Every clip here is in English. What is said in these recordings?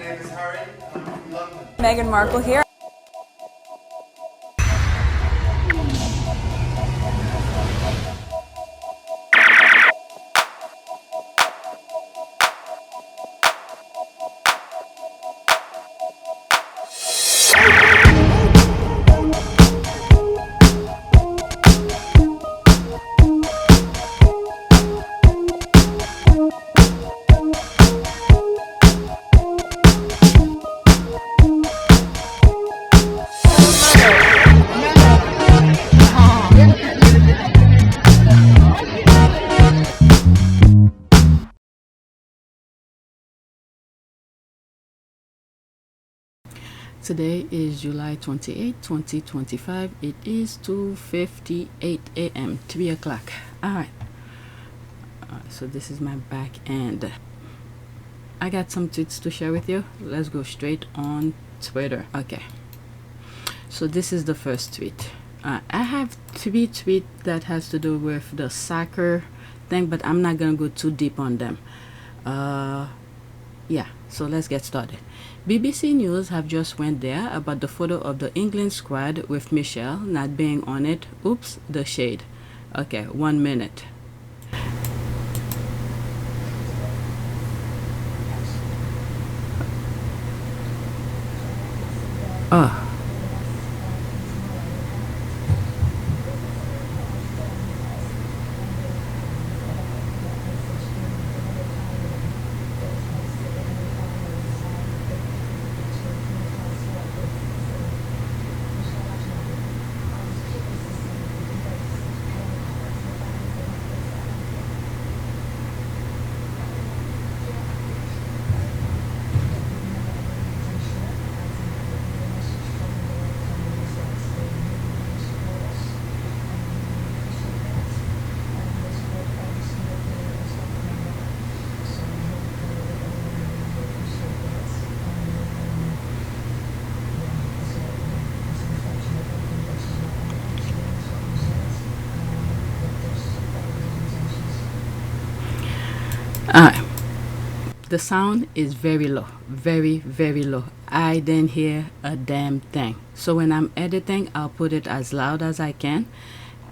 name is Harry. I'm from London. Meghan Markle here. Today is July 28, 2025. It is 2:58 a.m., 3 o'clock. Alright, so this is my back end. I got some tweets to share with you. Let's go straight on Twitter. Okay, so this is the first tweet. I have 3 tweets that has to do with the soccer thing, but I'm not gonna go too deep on them. Yeah, so let's get started. BBC News have just went there about the photo of the England squad with Michelle not being on it. Oops, the shade. Okay, 1 minute. Oh. The sound is very low, very low. I didn't hear a damn thing. So when I'm editing, I'll put it as loud as I can,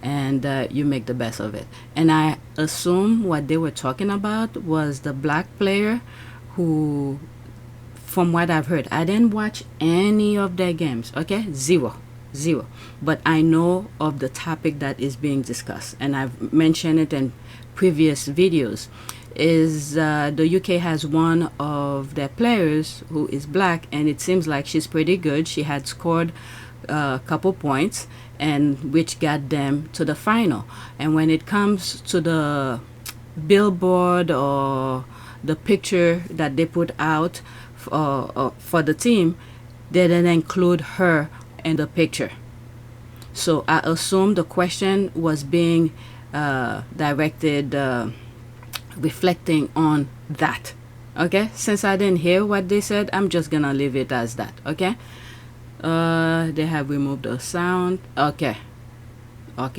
and you make the best of it. And I assume what they were talking about was the black player who, from what I've heard, I didn't watch any of their games. Okay, zero, but I know of the topic that is being discussed, and I've mentioned it in previous videos. Is the UK has one of their players who is black, and it seems like she's pretty good. She had scored a couple points, and which got them to the final. And when it comes to the billboard or the picture that they put out for the team, they didn't include her in the picture. So I assume the question was being directed, reflecting on that. Okay, since I didn't hear what they said, I'm just gonna leave it as that. Okay, they have removed the sound. Okay,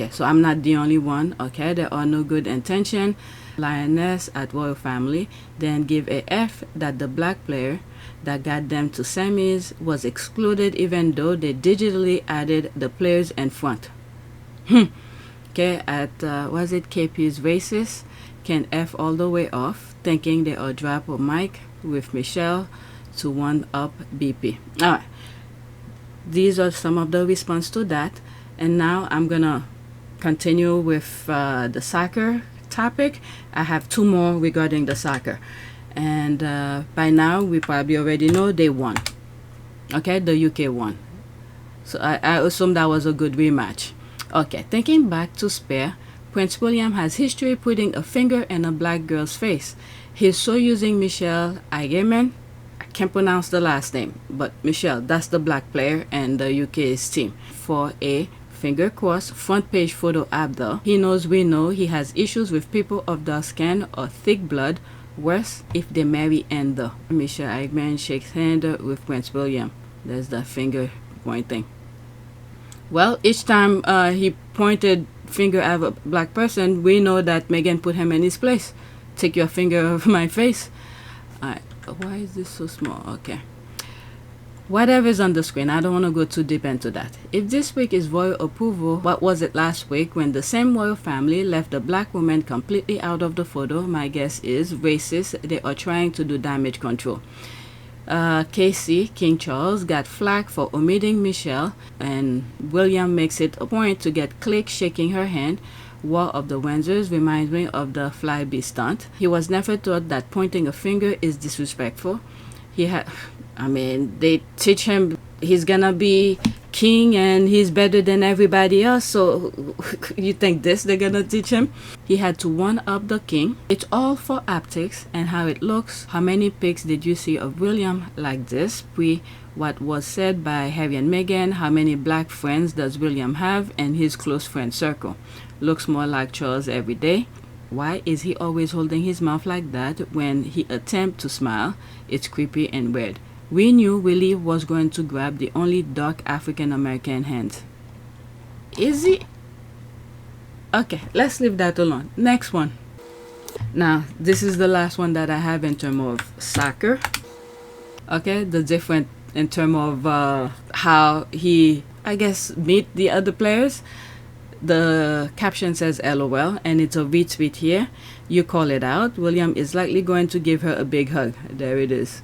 so I'm not the only one. Okay, there are no good intention. Lioness at Royal Family then give a F that the black player that got them to semis was excluded, even though they digitally added the players in front. Okay, at was it KP's Races can F all the way off, thinking they are drop a mic with Michelle to one up BP. Alright, these are some of the response to that, and now I'm gonna continue with the soccer topic. I have 2 more regarding the soccer, and by now we probably already know they won. Okay, the UK won, so I assume that was a good rematch. Okay, thinking back to Spare, Prince William has history putting a finger in a black girl's face. He's so using Michelle Aigeman. I can't pronounce the last name, but Michelle, that's the black player and the UK's team, for a finger cross front page photo op though. He knows we know he has issues with people of dark skin or thick blood, worse if they marry and though. Michelle Aigeman shakes hand with Prince William. There's the finger pointing. Well, each time he pointed finger at a black person, we know that Meghan put him in his place. Take your finger off my face. Why is this so small? Okay. Whatever is on the screen, I don't want to go too deep into that. If this week is royal approval, what was it last week when the same royal family left a black woman completely out of the photo? My guess is racist. They are trying to do damage control. Casey, King Charles, got flack for omitting Michelle, and William makes it a point to get Click shaking her hand. War of the Windsors reminds me of the flyby stunt. He was never taught that pointing a finger is disrespectful. They teach him he's gonna be king and he's better than everybody else. So you think they're gonna teach him? He had to one up the king. It's all for optics and how it looks. How many pics did you see of William like this pre what was said by Harry and Meghan? How many black friends does William have in his close friend circle? Looks more like Charles every day. Why is he always holding his mouth like that when he attempts to smile? It's creepy and weird. We knew Willie was going to grab the only dark African American hand. Is he? Okay, let's leave that alone. Next one. Now, this is the last one that I have in terms of soccer. Okay, the different in terms of how he, I guess, meet the other players. The caption says LOL and it's a retweet here. You call it out. William is likely going to give her a big hug. There it is.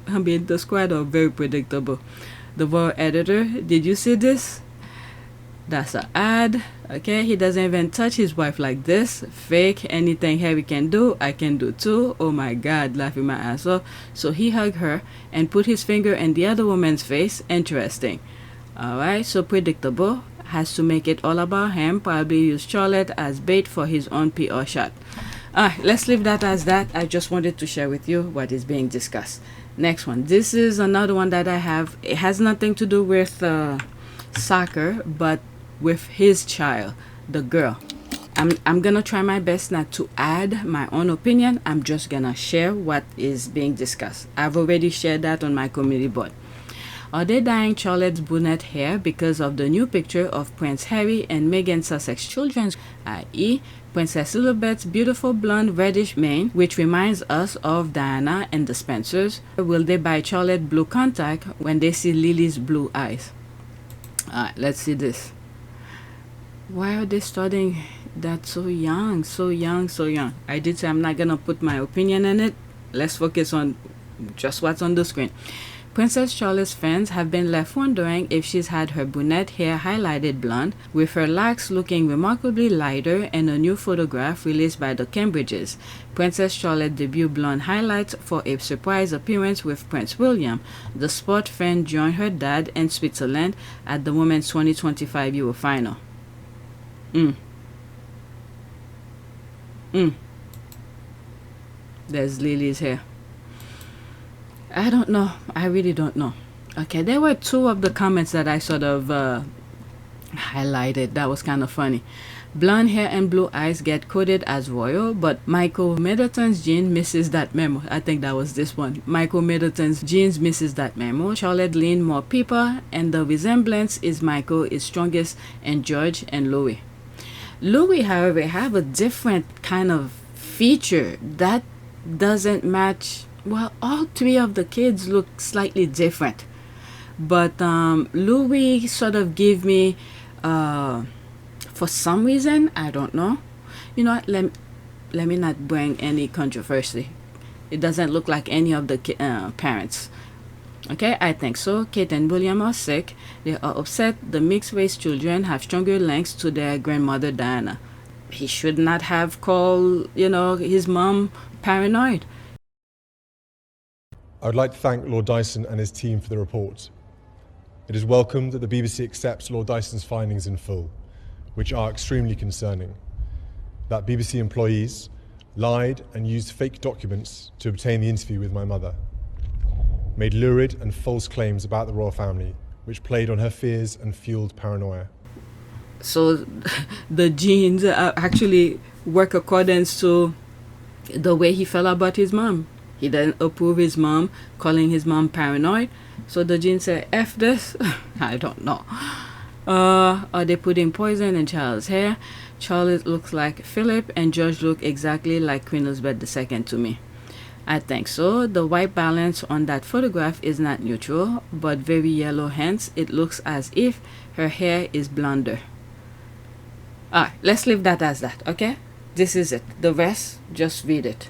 The squad are very predictable. The Royal editor, did you see this? That's an ad. Okay, he doesn't even touch his wife like this. Fake. Anything Harry can do, I can do too. Oh my god, laughing my ass off. So he hugged her and put his finger in the other woman's face. Interesting. Alright, so predictable. Has to make it all about him. Probably use Charlotte as bait for his own PR shot. Let's leave that as that. I just wanted to share with you what is being discussed. Next one. This is another one that I have. It has nothing to do with soccer, but with his child, the girl. I'm gonna try my best not to add my own opinion. I'm just gonna share what is being discussed. I've already shared that on my community board. Are they dyeing Charlotte's brunette hair because of the new picture of Prince Harry and Meghan Sussex children, i.e. Princess Elizabeth's beautiful blonde reddish mane, which reminds us of Diana and the Spencers? Will they buy Charlotte blue contact when they see Lily's blue eyes? Alright, let's see this. Why are they starting that so young? So young. I did say I'm not gonna put my opinion in it. Let's focus on just what's on the screen. Princess Charlotte's fans have been left wondering if she's had her brunette hair highlighted blonde, with her locks looking remarkably lighter in a new photograph released by the Cambridges. Princess Charlotte debuted blonde highlights for a surprise appearance with Prince William. The sport fan joined her dad in Switzerland at the Women's 2025 Euro Final. There's Lily's hair. I don't know. I really don't know. Okay, there were two of the comments that I sort of highlighted. That was kind of funny. Blonde hair and blue eyes get coded as royal, but Michael Middleton's gene misses that memo. I think that was this one. Michael Middleton's genes misses that memo. Charlotte leaned more people, and the resemblance is Michael is strongest in George and Louis. Louis, however, have a different kind of feature that doesn't match. Well, all three of the kids look slightly different, but Louis sort of gave me, for some reason, I don't know. You know what? Let me not bring any controversy. It doesn't look like any of the parents. Okay, I think so. Kate and William are sick. They are upset. The mixed race children have stronger links to their grandmother Diana. He should not have called, his mom paranoid. I would like to thank Lord Dyson and his team for the report. It is welcome that the BBC accepts Lord Dyson's findings in full, which are extremely concerning. That BBC employees lied and used fake documents to obtain the interview with my mother, made lurid and false claims about the royal family, which played on her fears and fueled paranoia. So the genes actually work according to the way he felt about his mom. He didn't approve his mom, calling his mom paranoid. So the gene said, F this? I don't know. Are they putting poison in Charles' hair? Charlotte looks like Philip and George look exactly like Queen Elizabeth II to me. I think so. The white balance on that photograph is not neutral, but very yellow, hence it looks as if her hair is blonder. Alright, let's leave that as that, okay? This is it. The rest, just read it.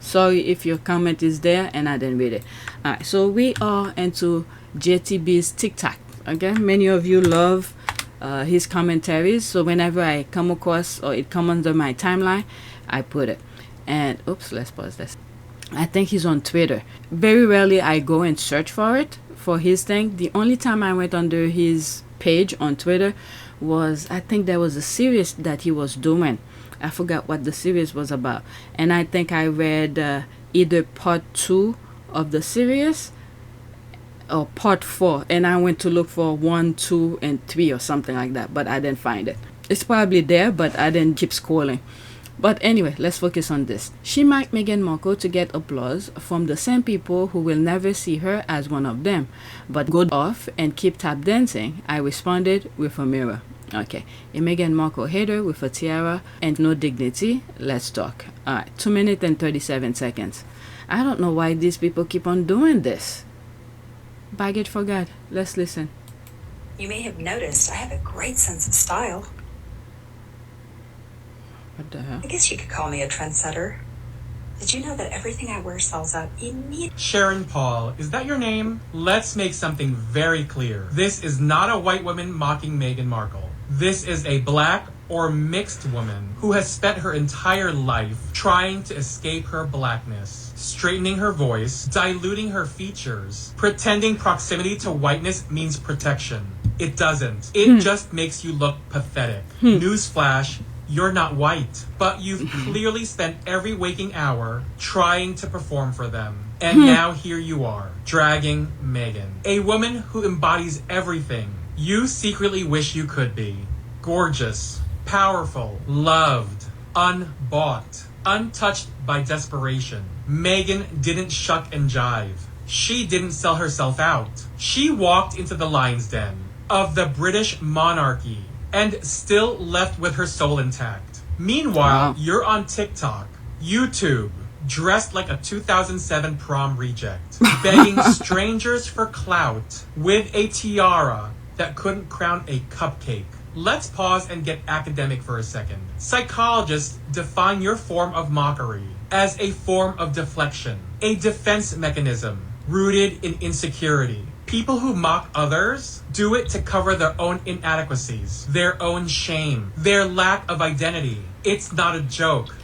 Sorry if your comment is there and I didn't read it. Alright, so we are into JTB's TikTok, okay? Many of you love his commentaries, so whenever I come across or it comes under my timeline, I put it. And oops, let's pause this. I think he's on Twitter. Very rarely I go and search for it, for his thing. The only time I went under his page on Twitter was, I think there was a series that he was doing. I forgot what the series was about. And I think I read either part 2 of the series or part 4. And I went to look for 1, 2, and 3 or something like that. But I didn't find it. It's probably there, but I didn't keep scrolling. But anyway, let's focus on this. She mocked Meghan Markle to get applause from the same people who will never see her as one of them, but go off and keep tap dancing. I responded with a mirror. Okay, a Meghan Markle hater with a tiara and no dignity. Let's talk. Alright, 2 minutes and 37 seconds. I don't know why these people keep on doing this. Bag it for God. Let's listen. You may have noticed I have a great sense of style. What the hell? I guess you could call me a trendsetter. Did you know that everything I wear sells out immediately? Sharon Paul, is that your name? Let's make something very clear. This is not a white woman mocking Meghan Markle. This is a black or mixed woman who has spent her entire life trying to escape her blackness, straightening her voice, diluting her features, pretending proximity to whiteness means protection. It doesn't. It just makes you look pathetic. Newsflash. You're not white, but you've clearly spent every waking hour trying to perform for them. And now here you are, dragging Meghan, a woman who embodies everything you secretly wish you could be. Gorgeous, powerful, loved, unbought, untouched by desperation. Meghan didn't shuck and jive. She didn't sell herself out. She walked into the lion's den of the British monarchy and still left with her soul intact. Meanwhile, you're on TikTok, YouTube, dressed like a 2007 prom reject, begging strangers for clout with a tiara that couldn't crown a cupcake. Let's pause and get academic for a second. Psychologists define your form of mockery as a form of deflection, a defense mechanism rooted in insecurity. People who mock others do it to cover their own inadequacies, their own shame, their lack of identity. It's not a joke.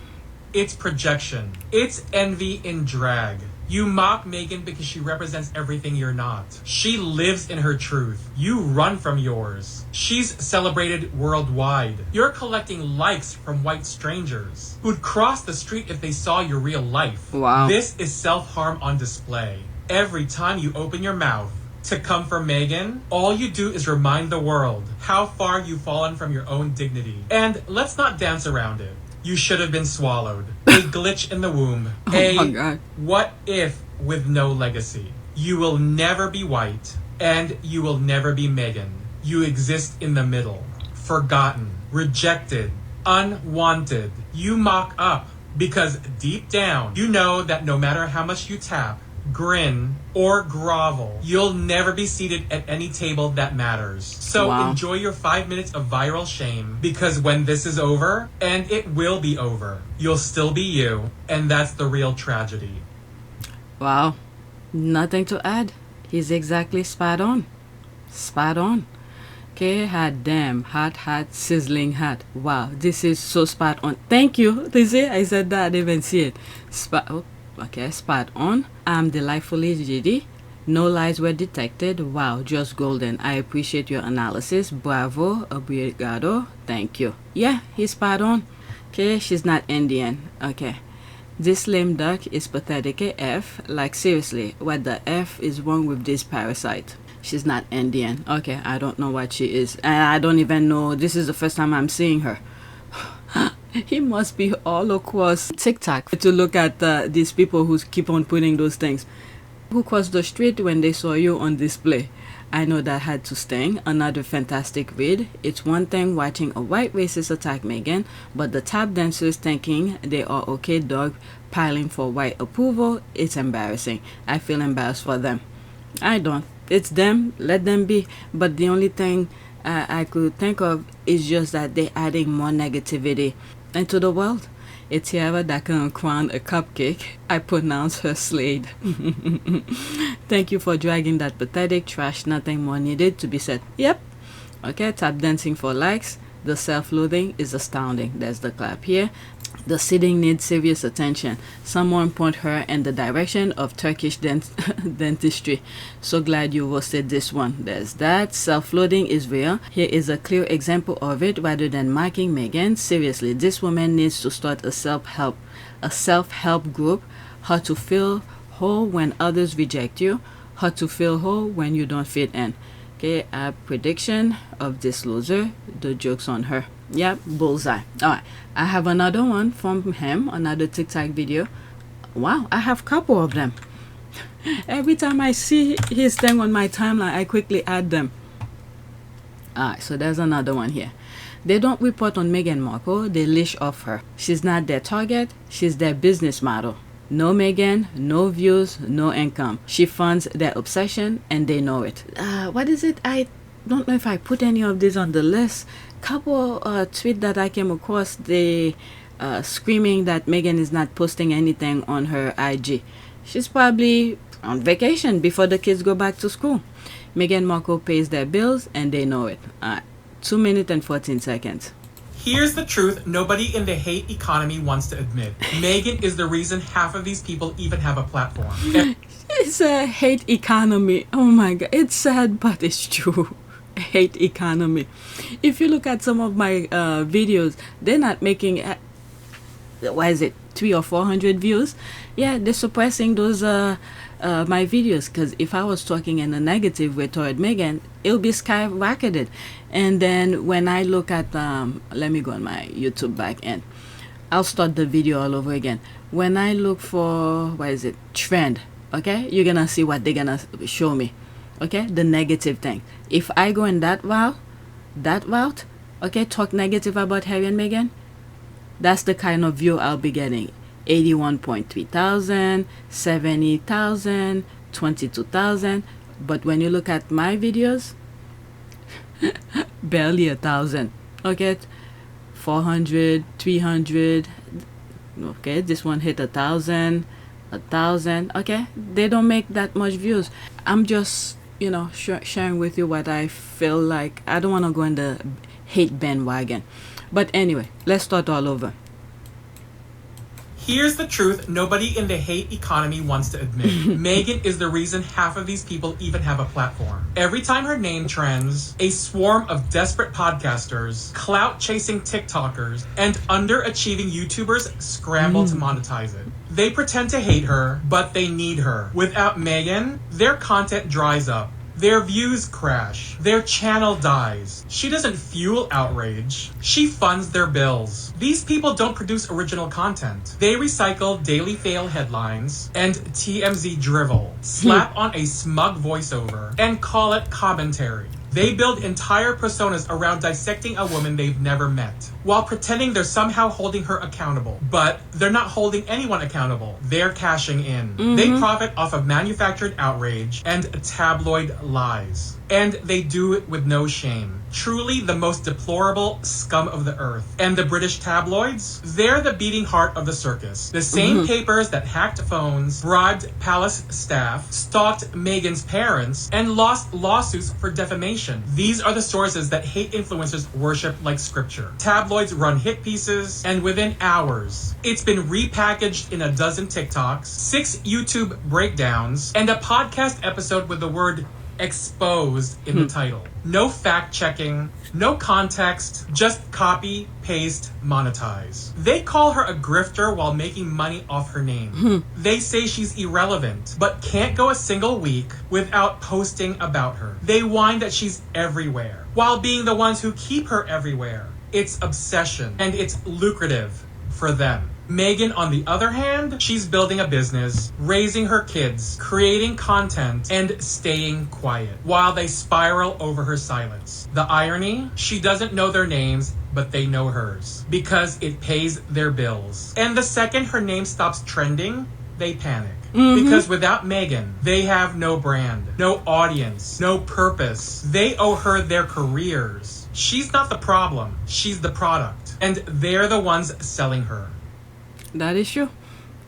It's projection. It's envy in drag. You mock Meghan because she represents everything you're not. She lives in her truth. You run from yours. She's celebrated worldwide. You're collecting likes from white strangers who'd cross the street if they saw your real life. Wow. This is self-harm on display. Every time you open your mouth to come for Meghan, all you do is remind the world how far you've fallen from your own dignity. And let's not dance around it. You should have been swallowed. A glitch in the womb. My God. What if with no legacy? You will never be white, and you will never be Meghan. You exist in the middle. Forgotten, rejected, unwanted. You mock up because deep down, you know that no matter how much you tap, grin, or grovel, you'll never be seated at any table that matters. So enjoy your 5 minutes of viral shame, because when this is over, and it will be over, you'll still be you, and that's the real tragedy. Wow. Nothing to add. He's exactly spot on. Spot on. Okay, hot damn, hot, sizzling hot. Wow, this is so spot on. Thank you. You see, I said that, I didn't even see it. Okay, spot on. I'm delightfully giddy. No lies were detected. Wow, just golden. I appreciate your analysis. Bravo, obrigado. Thank you. Yeah, he's spot on. Okay, she's not Indian. Okay. This lame duck is pathetic AF. Like, seriously, what the F is wrong with this parasite? She's not Indian. Okay, I don't know what she is. And I don't even know. This is the first time I'm seeing her. He must be all across TikTok to look at these people who keep on putting those things. who crossed the street when they saw you on display. I know that had to sting. Another fantastic read. It's one thing watching a white racist attack Meghan, but the tap dancers thinking they are okay dog piling for white approval, it's embarrassing. I feel embarrassed for them. I don't. It's them, let them be. But the only thing I could think of is just that they're adding more negativity into the world. A tiara that can crown a cupcake. I pronounce her Slade. Thank you for dragging that pathetic trash. Nothing more needed to be said. Yep. Okay, tap dancing for likes. The self-loathing is astounding. There's the clap here. The sitting needs serious attention. Someone point her in the direction of Turkish dentistry. So glad you roasted this one. There's that. Self-loathing is real. Here is a clear example of it rather than mocking Meghan. Seriously, this woman needs to start a self-help group. How to feel whole when others reject you. How to feel whole when you don't fit in. Okay, a prediction of this loser. The joke's on her. Yep, bullseye. Alright, I have another one from him, another TikTok video. Wow, I have a couple of them. Every time I see his thing on my timeline, I quickly add them. Alright, so there's another one here. They don't report on Meghan Markle, they leash off her. She's not their target, she's their business model. No Meghan, no views, no income. She funds their obsession and they know it. What is it? I don't know if I put any of these on the list. Couple tweet that I came across, they screaming that Meghan is not posting anything on her IG. She's probably on vacation before the kids go back to school. Meghan Markle pays their bills and they know it. 2 minutes and 14 seconds. Here's the truth nobody in the hate economy wants to admit. Meghan is the reason half of these people even have a platform. It's a hate economy. Oh my god, it's sad but it's true. Hate economy. If you look at some of my videos, they're not making what is it, 300 or 400 views. Yeah, they're suppressing those my videos, because if I was talking in a negative way toward Meghan, it'll be skyrocketed. And then when I look at let me go on my YouTube back end, I'll start the video all over again. When I look for what is it, trend, okay, you're gonna see what they're gonna show me. Okay, the negative thing. If I go in that route, okay, talk negative about Harry and Meghan, that's the kind of view I'll be getting. 81.3 thousand, 70,000, 22,000. But when you look at my videos, barely 1,000. Okay, 400, 300. Okay, this one hit 1,000, 1,000. Okay, they don't make that much views. I'm just, you know, sharing with you what I feel like. I don't want to go in the hate bandwagon. But anyway, let's start all over. Here's the truth nobody in the hate economy wants to admit. Meghan is the reason half of these people even have a platform. Every time her name trends, a swarm of desperate podcasters, clout-chasing TikTokers, and underachieving YouTubers scramble to monetize it. They pretend to hate her, but they need her. Without Meghan, their content dries up. Their views crash. Their channel dies. She doesn't fuel outrage. She funds their bills. These people don't produce original content. They recycle Daily Fail headlines and TMZ drivel, slap on a smug voiceover, and call it commentary. They build entire personas around dissecting a woman they've never met, while pretending they're somehow holding her accountable. But they're not holding anyone accountable. They're cashing in. They profit off of manufactured outrage and tabloid lies. And they do it with no shame. Truly the most deplorable scum of the earth. And the British tabloids? They're the beating heart of the circus. The same papers that hacked phones, bribed palace staff, stalked Meghan's parents, and lost lawsuits for defamation. These are the sources that hate influencers worship like scripture. Tabloids run hit pieces, and within hours, it's been repackaged in a dozen TikToks, 6 YouTube breakdowns, and a podcast episode with the word exposed in the title. No fact checking, no context, just copy, paste, monetize. They call her a grifter while making money off her name. They say she's irrelevant, but can't go a single week without posting about her. They whine that she's everywhere, while being the ones who keep her everywhere. It's obsession, and it's lucrative for them. Meghan, on the other hand, she's building a business, raising her kids, creating content, and staying quiet while they spiral over her silence. The irony? She doesn't know their names, but they know hers because it pays their bills. And the second her name stops trending, they panic. Because without Meghan, they have no brand, no audience, no purpose. They owe her their careers. She's not the problem, she's the product. And they're the ones selling her. That is true.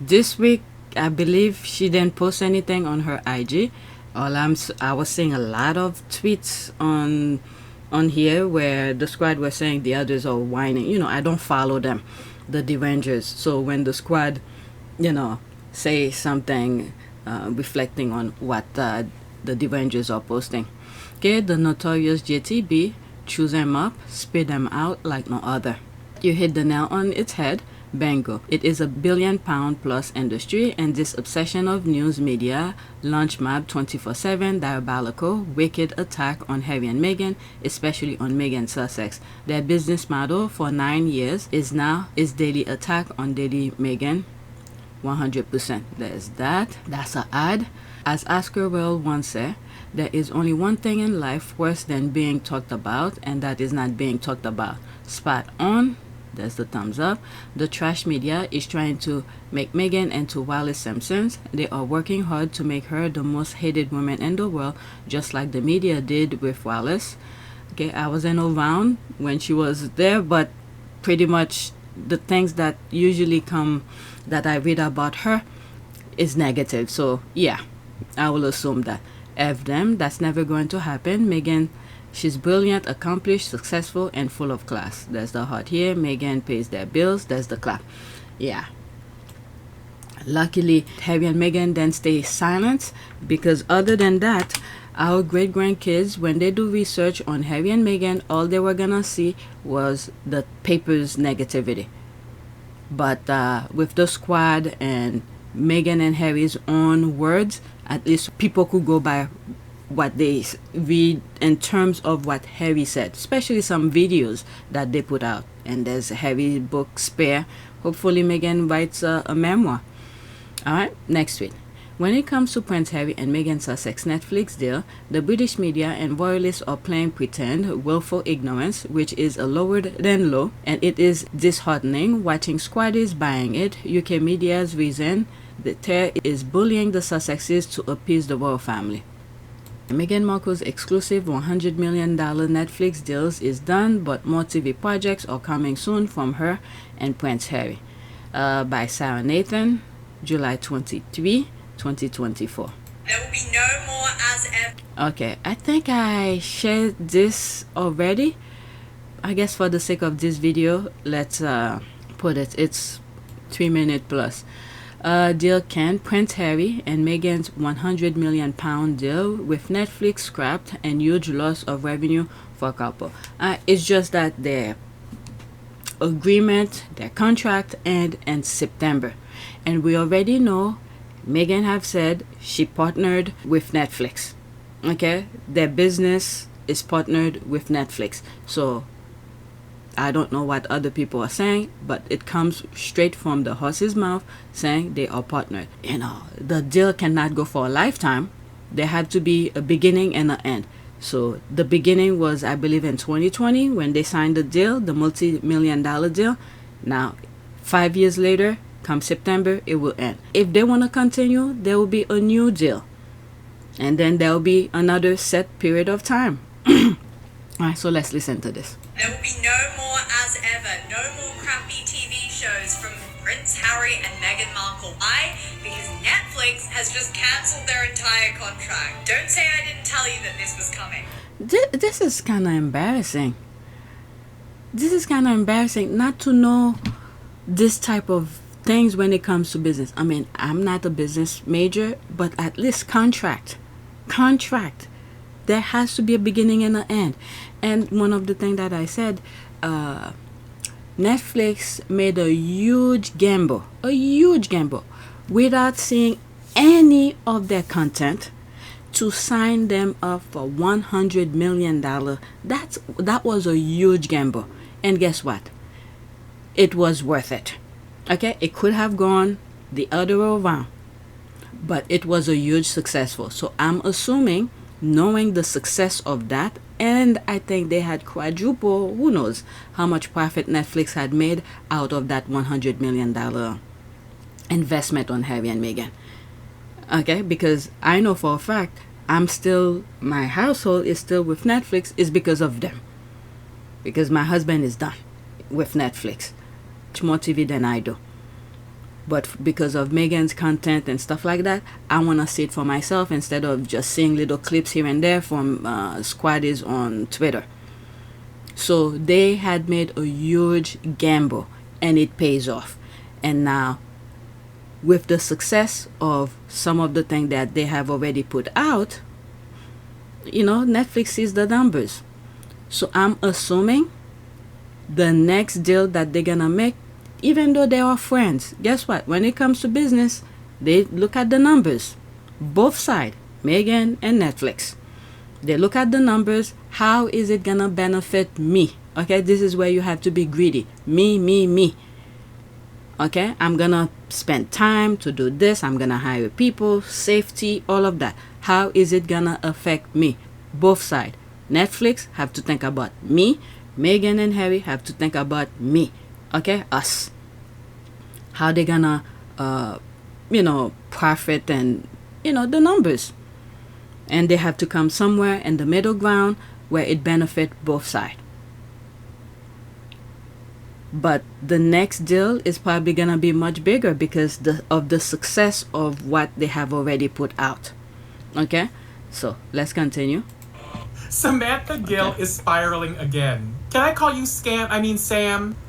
This week, I believe she didn't post anything on her IG. I was seeing a lot of tweets on here where the squad were saying the others are whining. You know, I don't follow them, the Derangers. So when the squad, say something reflecting on what the Derangers are posting. Okay, the notorious JTB, choose them up, spit them out like no other. You hit the nail on its head. Bango. It is a £1 billion plus industry, and this obsession of news media launch mob 24/7 diabolical wicked attack on Harry and Meghan, especially on Meghan Sussex. Their business model for 9 years is daily attack on daily Meghan. 100%. There's that. That's an ad. As Oscar Wilde once said, there is only one thing in life worse than being talked about, and that is not being talked about. Spot on. There's the thumbs up. The trash media is trying to make Meghan into Wallis Simpsons. They are working hard to make her the most hated woman in the world, just like the media did with Wallis. Okay, I wasn't around when she was there, but pretty much the things that usually come that I read about her is negative. So yeah, I will assume that. F them, that's never going to happen. Meghan, she's brilliant, accomplished, successful, and full of class. There's the heart here. Meghan pays their bills. There's the clap. Yeah. Luckily, Harry and Meghan then stay silent, because other than that, our great-grandkids, when they do research on Harry and Meghan, all they were gonna see was the paper's negativity. But with the squad and Meghan and Harry's own words, at least people could go by what they read in terms of what Harry said, especially some videos that they put out. And there's a Harry book spare. Hopefully Meghan writes a memoir. Alright, next tweet. When it comes to Prince Harry and Meghan Sussex Netflix deal, the British media and royalists are playing pretend, willful ignorance, which is a lower than low, and it is disheartening watching squaddies buying it. UK media's reason the tear is bullying the Sussexes to appease the royal family. Meghan Markle's exclusive $100 million Netflix deals is done, but more TV projects are coming soon from her and Prince Harry. By Sarah Nathan, July 23, 2024. There will be no more as ever. Okay, I think I shared this already. I guess for the sake of this video, let's put it. It's 3 minutes plus. Deal can Prince Harry and Meghan's £100 million deal with Netflix scrapped and huge loss of revenue for a couple. It's just that their agreement, their contract end in September, and we already know Meghan have said she partnered with Netflix. Okay, their business is partnered with Netflix. So I don't know what other people are saying, but it comes straight from the horse's mouth saying they are partnered. You know, the deal cannot go for a lifetime. There had to be a beginning and an end. So the beginning was, I believe, in 2020 when they signed the deal, the multi-million-dollar deal. Now, 5 years later, come September, it will end. If they want to continue, there will be a new deal. And then there will be another set period of time. Alright, so let's listen to this. There will be no more as ever. No more crappy TV shows from Prince Harry and Meghan Markle. Why? Because Netflix has just cancelled their entire contract. Don't say I didn't tell you that this was coming. This is kind of embarrassing. This is kind of embarrassing not to know this type of things when it comes to business. I mean, I'm not a business major, but at least contract. There has to be a beginning and an end. And one of the things that I said, Netflix made a huge gamble, without seeing any of their content to sign them up for $100 million. That was a huge gamble. And guess what? It was worth it. Okay, it could have gone the other way around, but it was a huge successful. So I'm assuming, knowing the success of that, and I think they had quadruple, who knows how much profit Netflix had made out of that $100 million investment on Harry and Meghan. Okay, because I know for a fact my household is still with Netflix is because of them. Because my husband is done with Netflix. Much more TV than I do. But because of Meghan's content and stuff like that, I want to see it for myself instead of just seeing little clips here and there from squaddies on Twitter. So they had made a huge gamble, and it pays off. And now, with the success of some of the things that they have already put out, Netflix sees the numbers. So I'm assuming the next deal that they're gonna make, even though they are friends, guess what? When it comes to business, they look at the numbers. Both sides, Meghan and Netflix. They look at the numbers. How is it gonna benefit me? Okay, this is where you have to be greedy. Me. Okay, I'm gonna spend time to do this. I'm gonna hire people, safety, all of that. How is it gonna affect me? Both sides. Netflix have to think about me. Meghan and Harry have to think about me. Okay, us. How they gonna, profit and, the numbers. And they have to come somewhere in the middle ground where it benefit both sides. But the next deal is probably gonna be much bigger because of the success of what they have already put out. Okay, so let's continue. Samantha Gill is spiraling again. Can I call you Sam?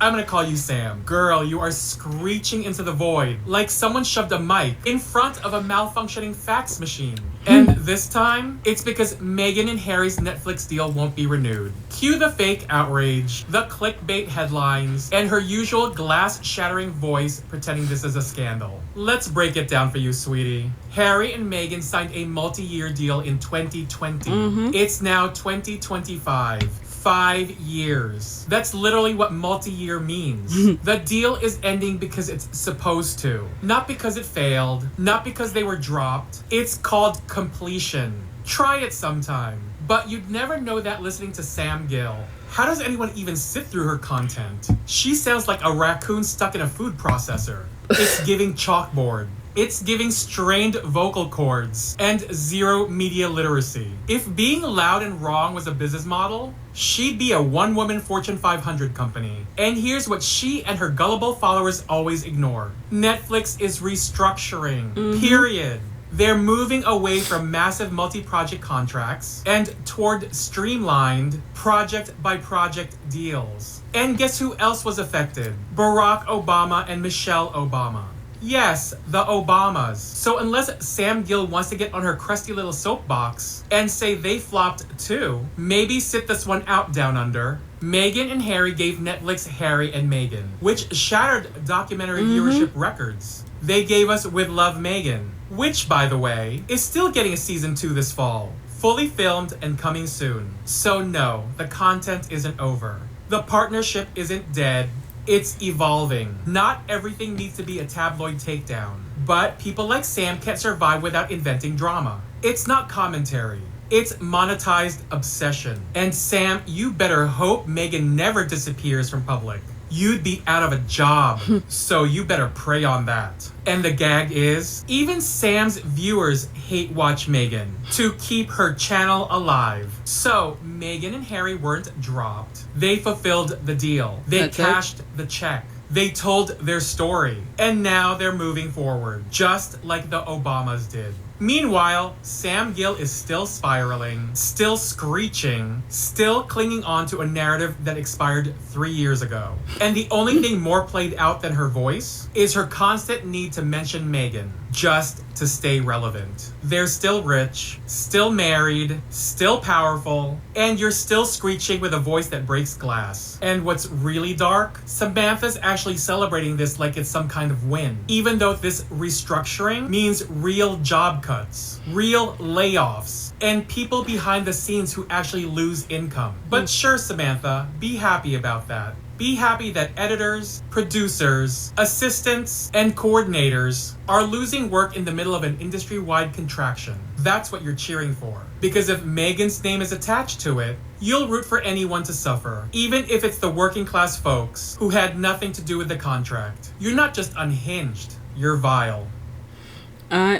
I'm gonna call you Sam. Girl, you are screeching into the void like someone shoved a mic in front of a malfunctioning fax machine. And this time, it's because Meghan and Harry's Netflix deal won't be renewed. Cue the fake outrage, the clickbait headlines, and her usual glass-shattering voice pretending this is a scandal. Let's break it down for you, sweetie. Harry and Meghan signed a multi-year deal in 2020. It's now 2025. 5 years. That's literally what multi-year means. The deal is ending because it's supposed to. Not because it failed. Not because they were dropped. It's called completion. Try it sometime. But you'd never know that listening to Sam Gill. How does anyone even sit through her content? She sounds like a raccoon stuck in a food processor. It's giving chalkboard. It's giving strained vocal cords and zero media literacy. If being loud and wrong was a business model, she'd be a one-woman Fortune 500 company. And here's what she and her gullible followers always ignore. Netflix is restructuring, period. They're moving away from massive multi-project contracts and toward streamlined project-by-project deals. And guess who else was affected? Barack Obama and Michelle Obama. Yes, the Obamas. So unless Sam Gill wants to get on her crusty little soapbox and say they flopped too, maybe sit this one out down under. Meghan and Harry gave Netflix Harry and Meghan, which shattered documentary viewership records. They gave us With Love Meghan, which, by the way, is still getting a season 2 this fall. Fully filmed and coming soon. So no, the content isn't over. The partnership isn't dead. It's evolving. Not everything needs to be a tabloid takedown. But people like Sam can't survive without inventing drama. It's not commentary. It's monetized obsession. And Sam, you better hope Meghan never disappears from public. You'd be out of a job. So you better pray on that. And the gag is, even Sam's viewers hate watch Meghan to keep her channel alive. So Meghan and Harry weren't dropped. They fulfilled the deal. They cashed the check. They told their story. And now they're moving forward, just like the Obamas did. Meanwhile, Sam Gill is still spiraling, still screeching, still clinging on to a narrative that expired 3 years ago. And the only thing more played out than her voice is her constant need to mention Meghan, just to stay relevant. They're still rich, still married, still powerful, and you're still screeching with a voice that breaks glass. And what's really dark? Samantha's actually celebrating this like it's some kind of win, even though this restructuring means real job cuts, real layoffs, and people behind the scenes who actually lose income. But sure, Samantha, be happy about that. Be happy that editors, producers, assistants, and coordinators are losing work in the middle of an industry-wide contraction. That's what you're cheering for. Because if Meghan's name is attached to it, you'll root for anyone to suffer, even if it's the working class folks who had nothing to do with the contract. You're not just unhinged, you're vile.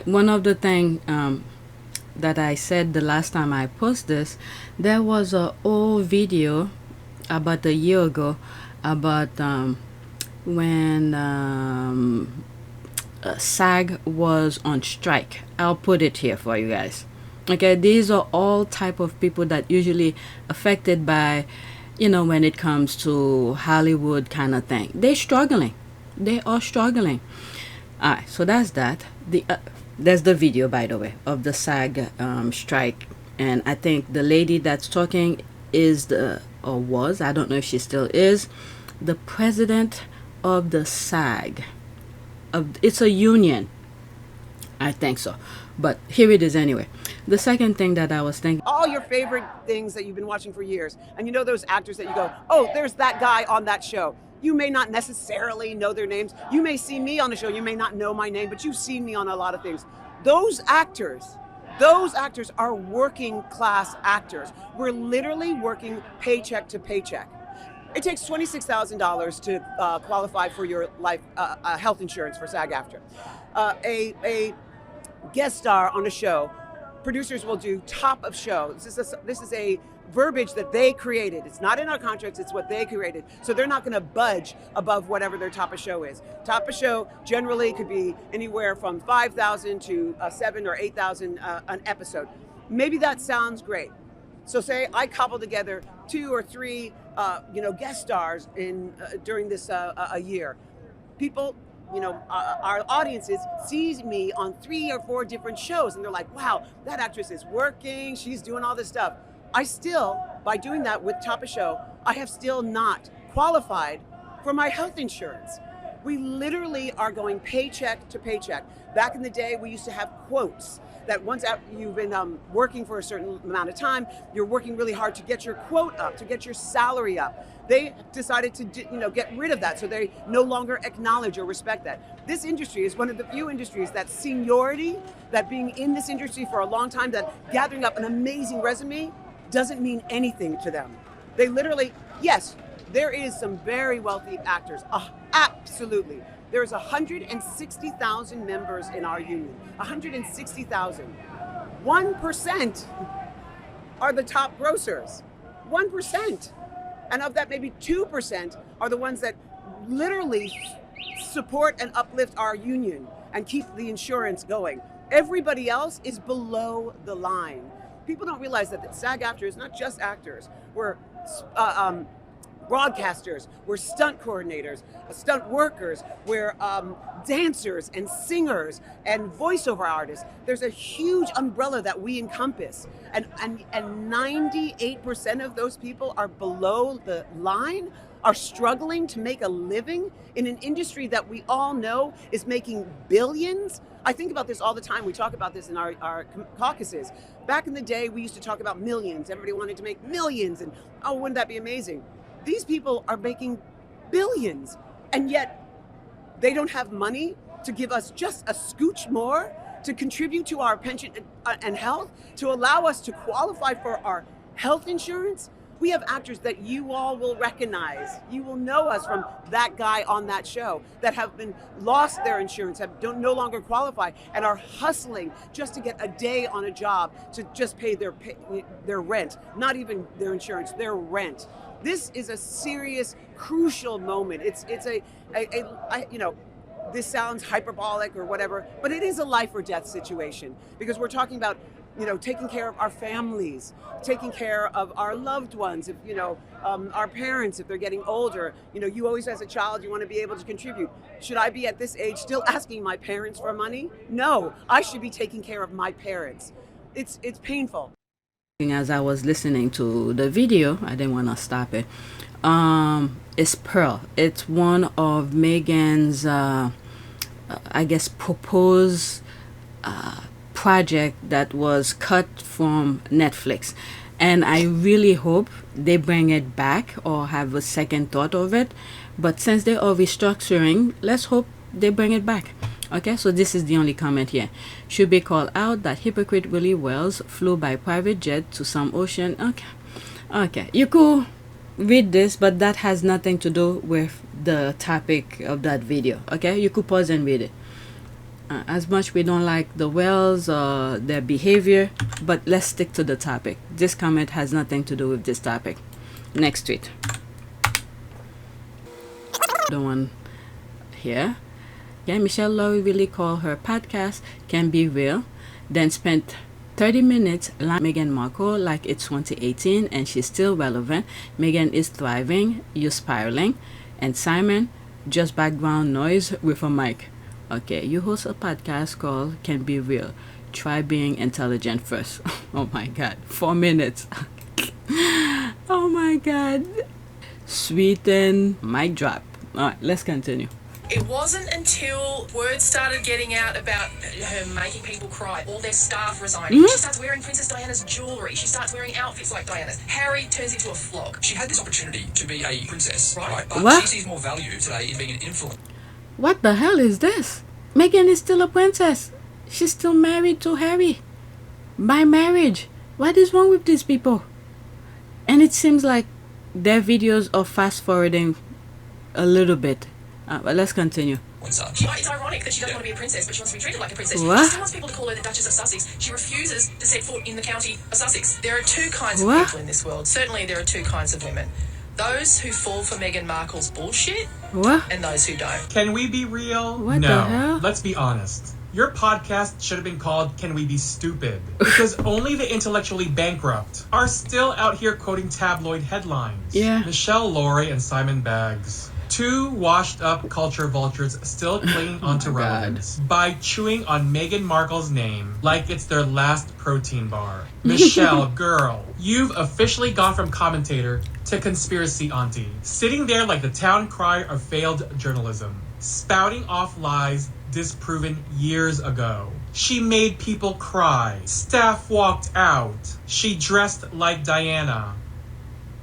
One of the things that I said the last time I posted this, there was an old video about a year ago about when SAG was on strike. I'll put it here for you guys. Okay, these are all type of people that usually affected by, you know, when it comes to Hollywood kind of thing. They're struggling. They are struggling. All right, so that's that. There's the video, by the way, of the SAG strike, and I think the lady that's talking is or was, I don't know if she still is, the president of the SAG. It's a union. I think so. But here it is anyway. The second thing that I was thinking. All your favorite things that you've been watching for years. And you know those actors that you go, oh, there's that guy on that show. You may not necessarily know their names. You may see me on the show. You may not know my name, but you've seen me on a lot of things. Those actors are working class actors. We're literally working paycheck to paycheck. It takes $26,000 to qualify for your life health insurance for SAG-AFTRA. A guest star on a show, producers will do top of show. This is a verbiage that they created. It's not in our contracts, it's what they created. So they're not going to budge above whatever their top of show is. Top of show generally could be anywhere from $5,000 to $7,000 or $8,000 an episode. Maybe that sounds great. So say I cobble together 2 or 3 guest stars during this a year. People, our audiences sees me on 3 or 4 different shows, and they're like, wow, that actress is working, she's doing all this stuff. I still, by doing that with Top of Show, I have still not qualified for my health insurance. We literally are going paycheck to paycheck. Back in the day, we used to have quotes that once you've been working for a certain amount of time, you're working really hard to get your quote up, to get your salary up. They decided to get rid of that, so they no longer acknowledge or respect that. This industry is one of the few industries that seniority, that being in this industry for a long time, that gathering up an amazing resume doesn't mean anything to them. They literally, yes, there is some very wealthy actors, absolutely. There's 160,000 members in our union, 160,000. 1% are the top grossers, 1%. And of that, maybe 2% are the ones that literally support and uplift our union and keep the insurance going. Everybody else is below the line. People don't realize that SAG-AFTRA is not just actors. We're broadcasters, we're stunt coordinators, stunt workers, we're dancers and singers and voiceover artists. There's a huge umbrella that we encompass. And 98% of those people are below the line, are struggling to make a living in an industry that we all know is making billions. I think about this all the time. We talk about this in our caucuses. Back in the day, we used to talk about millions. Everybody wanted to make millions, and oh, wouldn't that be amazing? These people are making billions, and yet they don't have money to give us just a scooch more to contribute to our pension and health, to allow us to qualify for our health insurance. We have actors that you all will recognize. You will know us from that guy on that show that have been lost their insurance, no longer qualify, and are hustling just to get a day on a job to just pay their rent, not even their insurance, their rent. This is a serious, crucial moment. It's this sounds hyperbolic or whatever, but it is a life or death situation, because we're talking about taking care of our families, taking care of our loved ones, if, our parents, if they're getting older. You always, as a child, you want to be able to contribute. Should I be at this age still asking my parents for money? No, I should be taking care of my parents. It's painful. As I was listening to the video, I didn't want to stop it. It's Pearl. It's one of Meghan's, proposed project that was cut from Netflix. And I really hope they bring it back or have a second thought of it. But since they are restructuring, let's hope they bring it back. Okay, so this is the only comment here. Should be called out that hypocrite Willie Wells flew by private jet to some ocean. Okay, you could read this, but that has nothing to do with the topic of that video. Okay, you could pause and read it. As much we don't like the Wells or their behavior, but let's stick to the topic. This comment has nothing to do with this topic. Next tweet. The one here. Yeah, Michelle Laurie really called her podcast Can Be Real, then spent 30 minutes like Meghan Markle like it's 2018 and she's still relevant. Meghan is thriving, you're spiraling. And Simon, just background noise with a mic. Okay, you host a podcast called Can Be Real. Try being intelligent first. Oh my God, 4 minutes. Oh my God. Sweeten, mic drop. All right, let's continue. It wasn't until word started getting out about her making people cry, all their staff resigning. She starts wearing Princess Diana's jewellery. She starts wearing outfits like Diana's. Harry turns into a flog. She had this opportunity to be a princess, right? But What? she sees more value today in being an influencer. What the hell is this? Meghan is still a princess. She's still married to Harry. By marriage. What is wrong with these people? And it seems like their videos are fast forwarding a little bit. But let's continue. It's ironic that she doesn't want to be a princess, but she wants to be treated like a princess. What? She still wants people to call her the Duchess of Sussex. She refuses to set foot in the county of Sussex. There are two kinds of What? people in this world. Certainly there are two kinds of women. Those who fall for Meghan Markle's bullshit What? and those who don't. Can we be real? What no. the hell? Let's be honest. Your podcast should have been called Can We Be Stupid? Because only the intellectually bankrupt are still out here quoting tabloid headlines. Yeah. Michelle Laurie and Simon Baggs. Two washed-up culture vultures still clinging onto my God. relevance by chewing on Meghan Markle's name like it's their last protein bar. Michelle, girl, you've officially gone from commentator to conspiracy auntie, sitting there like the town crier of failed journalism, spouting off lies disproven years ago. She made people cry. Staff walked out. She dressed like Diana.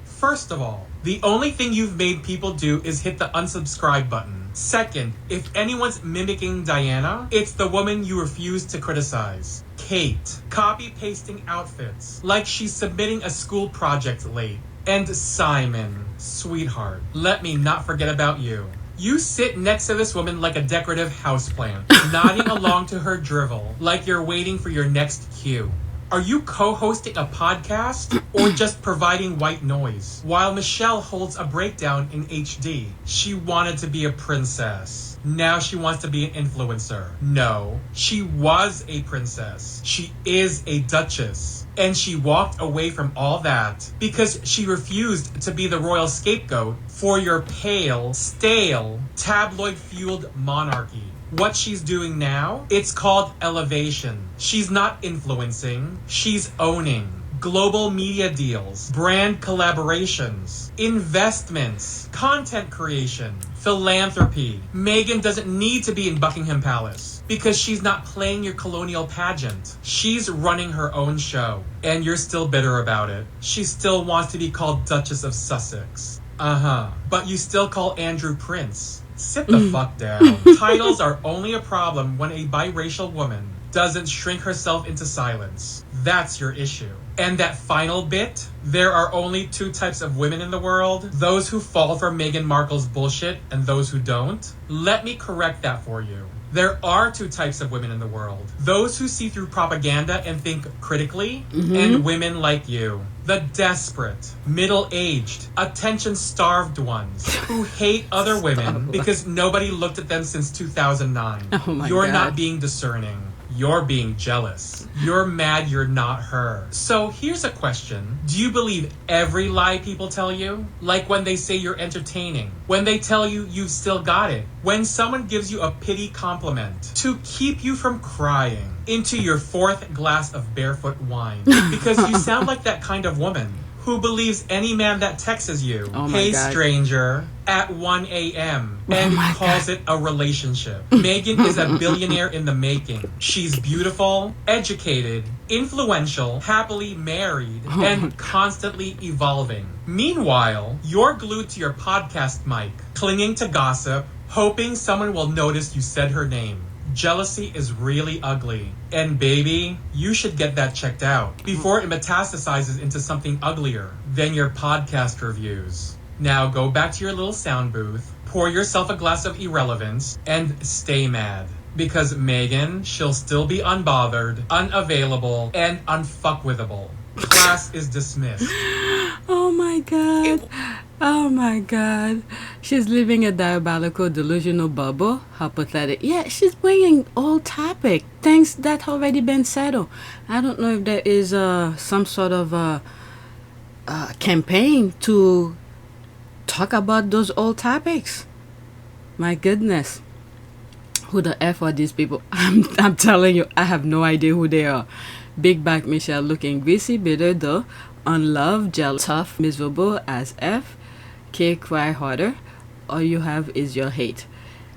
First of all, the only thing you've made people do is hit the unsubscribe button. Second, if anyone's mimicking Diana, it's the woman you refuse to criticize. Kate, copy-pasting outfits like she's submitting a school project late. And Simon, sweetheart, let me not forget about you. You sit next to this woman like a decorative houseplant, nodding along to her drivel like you're waiting for your next cue. Are you co-hosting a podcast or just providing white noise? While Michelle holds a breakdown in HD, she wanted to be a princess. Now she wants to be an influencer. No, she was a princess. She is a duchess. And she walked away from all that because she refused to be the royal scapegoat for your pale, stale, tabloid-fueled monarchy. What she's doing now, it's called elevation. She's not influencing, she's owning. Global media deals, brand collaborations, investments, content creation, philanthropy. Meghan doesn't need to be in Buckingham Palace because she's not playing your colonial pageant. She's running her own show, and you're still bitter about it. She still wants to be called Duchess of Sussex. But you still call Andrew Prince. Sit the fuck down. Titles are only a problem when a biracial woman doesn't shrink herself into silence. That's your issue. And that final bit, there are only two types of women in the world, those who fall for Meghan Markle's bullshit and those who don't. Let me correct that for you. There are two types of women in the world. Those who see through propaganda and think critically, and women like you. The desperate, middle-aged, attention-starved ones who hate other women because nobody looked at them since 2009. Oh my You're God. not being discerning. You're being jealous. You're mad you're not her. So here's a question. Do you believe every lie people tell you? Like when they say you're entertaining. When they tell you you've still got it. When someone gives you a pity compliment to keep you from crying into your fourth glass of barefoot wine. Because you sound like that kind of woman who believes any man that texts you, Oh my hey God. stranger, at 1 a.m. Oh and my calls God. it a relationship. Meghan is a billionaire in the making. She's beautiful, educated, influential, happily married, and constantly evolving. Meanwhile, you're glued to your podcast mic, clinging to gossip, hoping someone will notice you said her name. Jealousy is really ugly. And baby, you should get that checked out before it metastasizes into something uglier than your podcast reviews. Now go back to your little sound booth, pour yourself a glass of irrelevance, and stay mad. Because Meghan, she'll still be unbothered, unavailable, and unfuckwithable. Class is dismissed. Oh my God. Oh my God. She's living a diabolical delusional bubble. How pathetic. Yeah, she's bringing old topic. Things that already been settled. I don't know if there is some sort of campaign to talk about those old topics. My goodness. Who the F are these people? I'm telling you, I have no idea who they are. Big back Michelle looking greasy, bitter though, unloved, jealous, tough, miserable as F. K cry harder. All you have is your hate.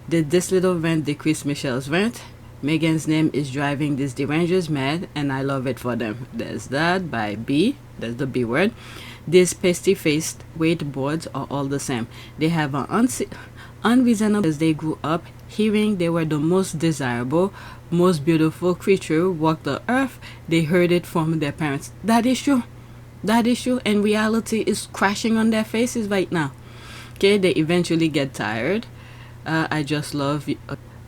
Did this little rant decrease Michelle's rant? Meghan's name is driving these derangers mad, and I love it for them. There's that by B. That's the B word. These pasty-faced weight boards are all the same. They have an unreasonable as they grew up hearing they were the most desirable, most beautiful creature walk the earth. They heard it from their parents. That is true. That issue and reality is crashing on their faces right now. Okay, they eventually get tired. I just love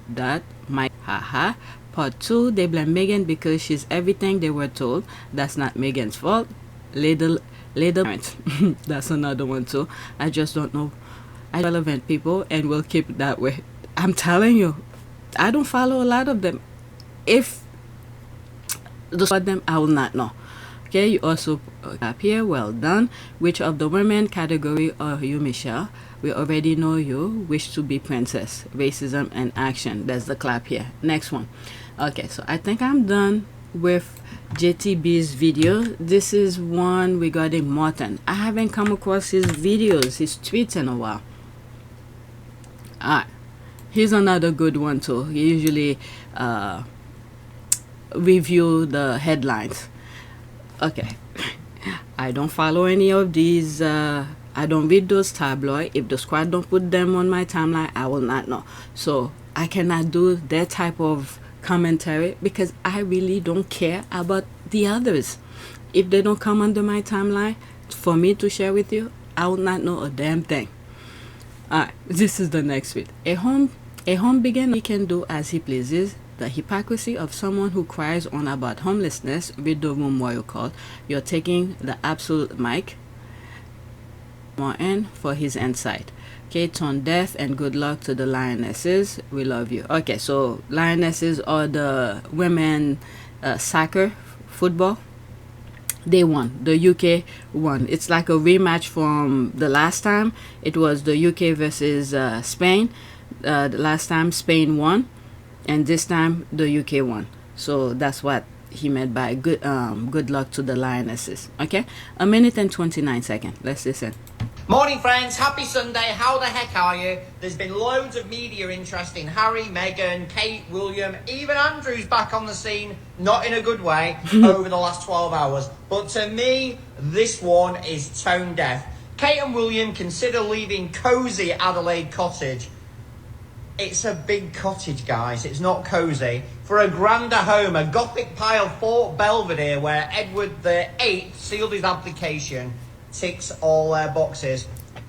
that. My haha. Part 2, they blame Meghan because she's everything they were told. That's not Meghan's fault. Little parents. That's another one too. I just don't know. I relevant people and we'll keep it that way. I'm telling you, I don't follow a lot of them. If those of them, I will not know. Okay, you also up here, well done. Which of the women category are you, Michelle? We already know you wish to be princess. Racism and action. That's the clap here. Next one. Okay, so I think I'm done with JTB's video. This is one regarding Martyn. I haven't come across his videos, his tweets in a while. Alright, here's another good one too. He usually review the headlines. Okay, I don't follow any of these. I don't read those tabloids. If the squad don't put them on my timeline, I will not know. So I cannot do that type of commentary because I really don't care about the others. If they don't come under my timeline for me to share with you, I will not know a damn thing. Alright, this is the next bit. A home beginner can do as he pleases. The hypocrisy of someone who cries on about homelessness. Read the room while you call. You're taking the absolute mic. Martyn for his insight. Okay, tone death and good luck to the Lionesses. We love you. Okay, so Lionesses are the women soccer football. They won. The UK won. It's like a rematch from the last time. It was the UK versus Spain. The last time Spain won. And this time the UK won. So that's what he meant by good luck to the Lionesses. Okay, 1 minute and 29 seconds. Let's listen. Morning friends, happy Sunday. How the heck are you? There's been loads of media interest in Harry, Meghan, Kate, William, even Andrew's back on the scene, not in a good way, over the last 12 hours. But to me, this one is tone deaf. Kate and William consider leaving cosy Adelaide Cottage. It's a big cottage, guys. It's not cosy. For a grander home, a Gothic pile Fort Belvedere where Edward VIII sealed his application, ticks all their boxes.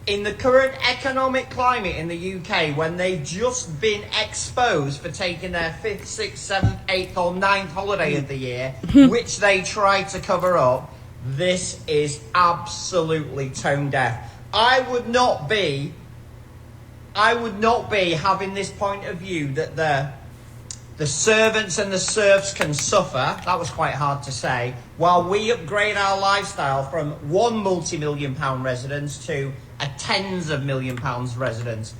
In the current economic climate in the UK, when they've just been exposed for taking their 5th, 6th, 7th, 8th or 9th holiday of the year, which they try to cover up, this is absolutely tone deaf. I would not be having this point of view that the servants and the serfs can suffer, that was quite hard to say, while we upgrade our lifestyle from one multi-million-pound residence to a tens of million pounds residence.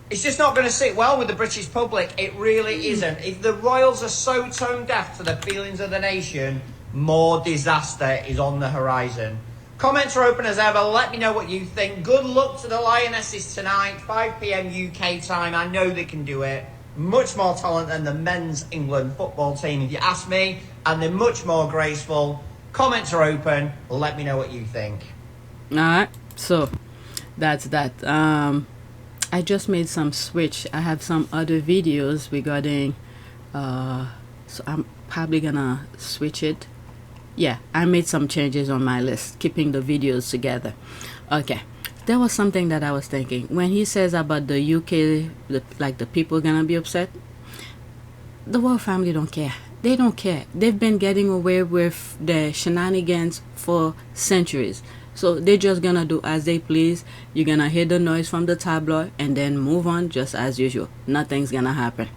It's just not going to sit well with the British public. It really isn't. If the royals are so tone deaf to the feelings of the nation, more disaster is on the horizon. Comments are open as ever. Let me know what you think. Good luck to the Lionesses tonight, 5 p.m. UK time. I know they can do it. Much more talent than the men's England football team, if you ask me. And they're much more graceful. Comments are open. Let me know what you think. Alright, so that's that. I just made some switch. I have some other videos regarding so I'm probably gonna switch it. Yeah, I made some changes on my list, keeping the videos together. Okay, there was something that I was thinking when he says about the UK, like the people gonna be upset. The royal family don't care. They don't care. They've been getting away with their shenanigans for centuries. So they're just gonna do as they please. You're gonna hear the noise from the tabloid and then move on just as usual. Nothing's gonna happen.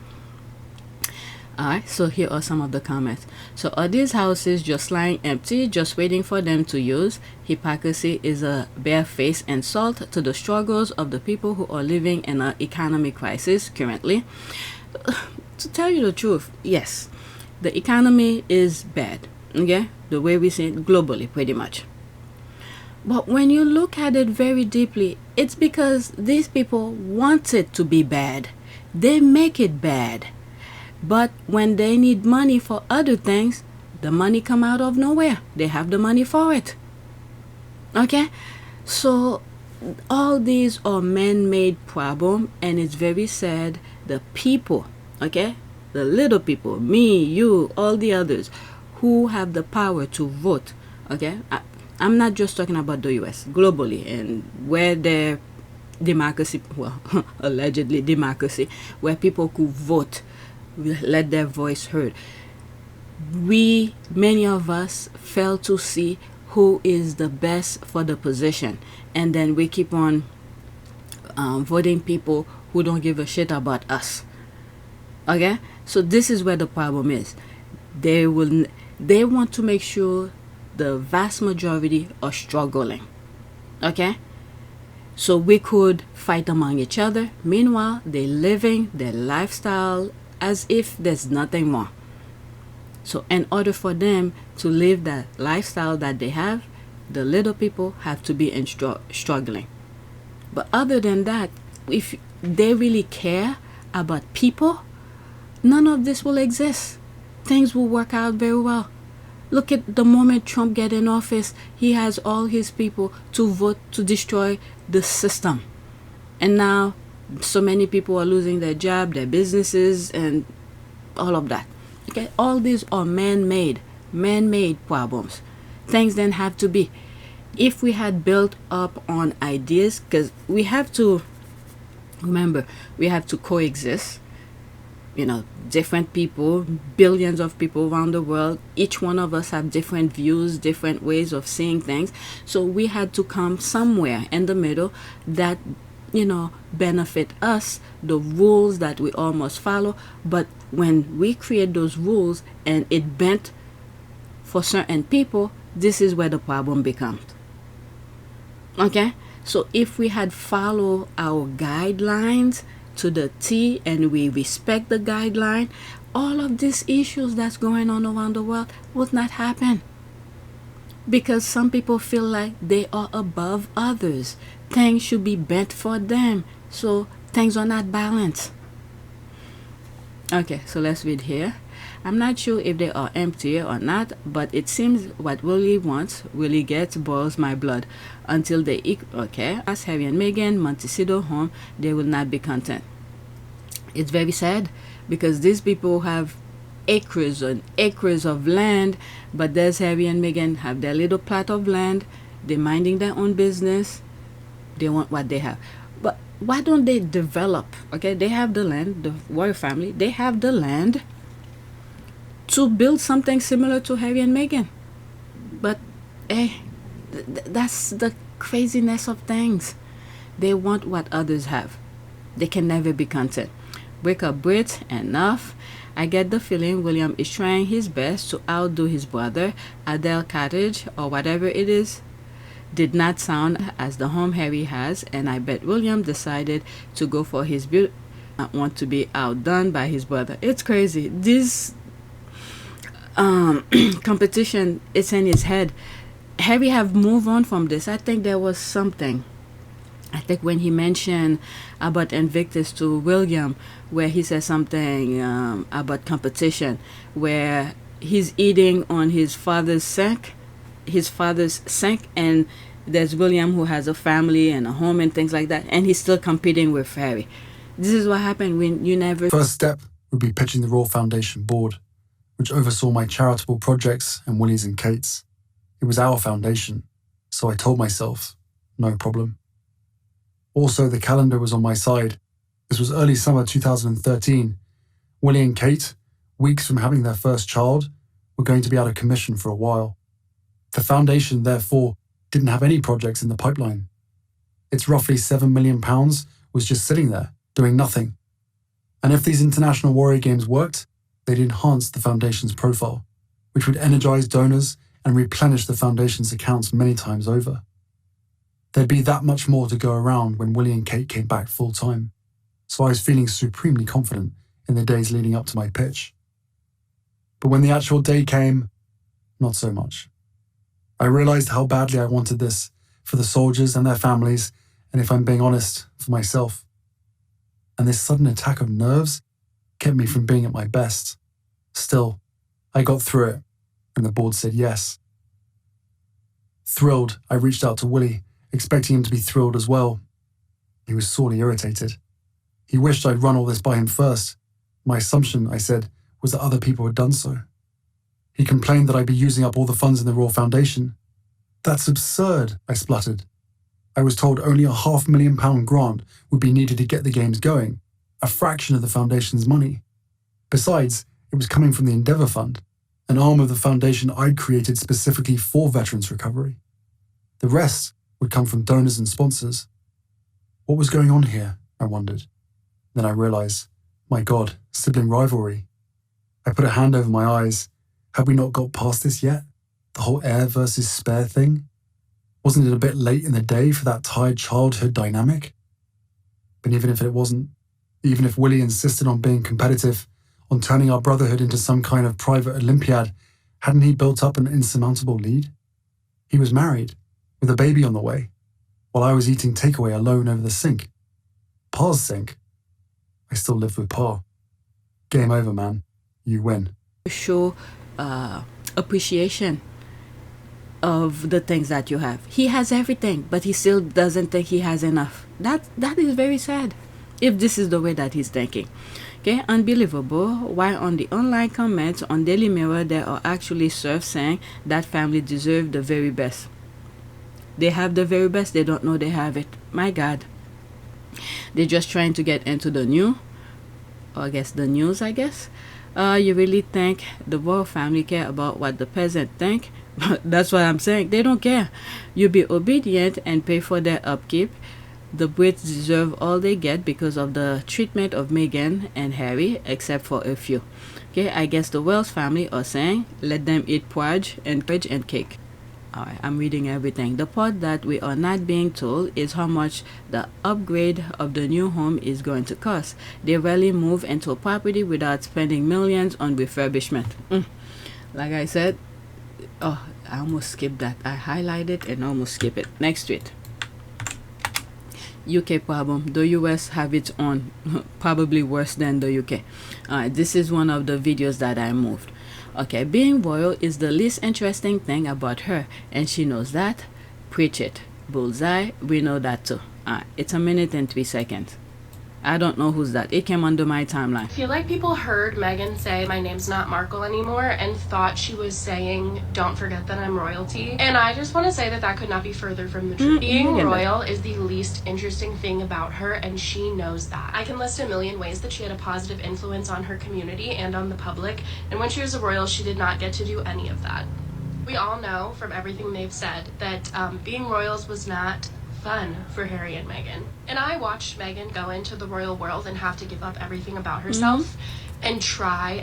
Alright, so here are some of the comments. So are these houses just lying empty, just waiting for them to use? Hypocrisy is a barefaced insult to the struggles of the people who are living in an economic crisis currently. To tell you the truth, yes, the economy is bad, okay? The way we see it globally, pretty much. But when you look at it very deeply, it's because these people want it to be bad. They make it bad. But when they need money for other things, the money come out of nowhere. They have the money for it. Okay? So all these are man-made problem, and it's very sad. The people, okay? The little people, me, you, all the others who have the power to vote, okay? I'm not just talking about the US, globally, and where their democracy, well, allegedly democracy, where people could vote, let their voice heard. Many of us fail to see who is the best for the position, and then we keep on voting people who don't give a shit about us. Okay, so this is where the problem is. They want to make sure the vast majority are struggling. Okay, so we could fight among each other. Meanwhile, they're living their lifestyle as if there's nothing more. So in order for them to live that lifestyle that they have, the little people have to be struggling. But other than that, if they really care about people, none of this will exist. Things will work out very well. Look at the moment Trump get in office, he has all his people to vote to destroy the system. And now so many people are losing their job, their businesses, and all of that. Okay, all these are man-made problems. Things then have to be. If we had built up on ideas, because we have to remember, we have to coexist. You know, different people, billions of people around the world. Each one of us have different views, different ways of seeing things. So we had to come somewhere in the middle that, you know, benefit us, the rules that we all must follow. But when we create those rules and it bent for certain people, this is where the problem becomes. Okay, so if we had followed our guidelines to the T and we respect the guideline, all of these issues that's going on around the world would not happen. Because some people feel like they are above others. Things should be bent for them. So things are not balanced. Okay, so let's read here. I'm not sure if they are empty or not, but it seems what Willie wants, Willie gets, boils my blood. Until they okay, as Harry and Meghan, Martyn Vid Home, they will not be content. It's very sad because these people have acres and acres of land, but there's Harry and Meghan have their little plot of land. They're minding their own business. They want what they have. But why don't they develop? Okay, they have the land, the royal family, they have the land to build something similar to Harry and Meghan. But that's the craziness of things. They want what others have. They can never be content. Wake up, Brit, enough. I get the feeling William is trying his best to outdo his brother. Adele Cottage, or whatever it is, did not sound as the home Harry has, and I bet William decided to go for his beauty. Not want to be outdone by his brother. It's crazy. This competition, it's in his head. Harry have moved on from this. I think there was something. I think when he mentioned about Invictus to William, where he said something about competition, where he's eating on his father's sink, and there's William who has a family and a home and things like that, and he's still competing with Harry. This is what happened when you never... First step would be pitching the Royal Foundation board, which oversaw my charitable projects and Willie's and Kate's. It was our foundation, so I told myself, no problem. Also, the calendar was on my side. This was early summer 2013. Willie and Kate, weeks from having their first child, were going to be out of commission for a while. The foundation, therefore, didn't have any projects in the pipeline. Its roughly £7 million was just sitting there, doing nothing. And if these International Warrior Games worked, they'd enhance the foundation's profile, which would energize donors and replenish the foundation's accounts many times over. There'd be that much more to go around when Willie and Kate came back full-time, so I was feeling supremely confident in the days leading up to my pitch. But when the actual day came, not so much. I realized how badly I wanted this for the soldiers and their families, and if I'm being honest, for myself. And this sudden attack of nerves kept me from being at my best. Still, I got through it, and the board said yes. Thrilled, I reached out to Willie, expecting him to be thrilled as well. He was sorely irritated. He wished I'd run all this by him first. My assumption, I said, was that other people had done so. He complained that I'd be using up all the funds in the Royal Foundation. That's absurd, I spluttered. I was told only a £500,000 grant would be needed to get the games going, a fraction of the foundation's money. Besides, it was coming from the Endeavour Fund, an arm of the foundation I'd created specifically for veterans' recovery. The rest would come from donors and sponsors. What was going on here, I wondered. Then I realized, my God, sibling rivalry. I put a hand over my eyes. Had we not got past this yet? The whole heir versus spare thing? Wasn't it a bit late in the day for that tired childhood dynamic? But even if it wasn't, even if Willie insisted on being competitive, on turning our brotherhood into some kind of private Olympiad, hadn't he built up an insurmountable lead? He was married, with a baby on the way, while I was eating takeaway alone over the sink. Pa's sink. I still lived with Pa. Game over, man. You win. Show appreciation of the things that you have. He has everything, but he still doesn't think he has enough. That is very sad, if this is the way that he's thinking. Okay, unbelievable. Why on the online comments on Daily Mirror there are actually serfs saying that family deserve the very best. They have the very best, they don't know they have it. My God. They're just trying to get into the news. You really think the royal family care about what the peasant think? That's what I'm saying. They don't care. You be obedient and pay for their upkeep. The Brits deserve all they get because of the treatment of Meghan and Harry, except for a few. Okay, I guess the Wells family are saying, let them eat porridge and cake. Alright, I'm reading everything. The part that we are not being told is how much the upgrade of the new home is going to cost. They rarely move into a property without spending millions on refurbishment. Like I said, I almost skipped that. I highlighted and almost skip it. Next tweet. UK problem. The US have its own, probably worse than the UK. This is one of the videos that I moved. Okay, being royal is the least interesting thing about her, and she knows that. Preach it. Bullseye, we know that too. It's 1 minute and 3 seconds. I don't know who's that. It came under my timeline. I feel like people heard Meghan say my name's not Markle anymore and thought she was saying don't forget that I'm royalty. And I just want to say that that could not be further from the truth. Being royal is the least interesting thing about her, and she knows that. I can list a million ways that she had a positive influence on her community and on the public, and when she was a royal she did not get to do any of that. We all know from everything they've said that being royals was not fun for Harry and Meghan. And I watched Meghan go into the royal world and have to give up everything about herself and try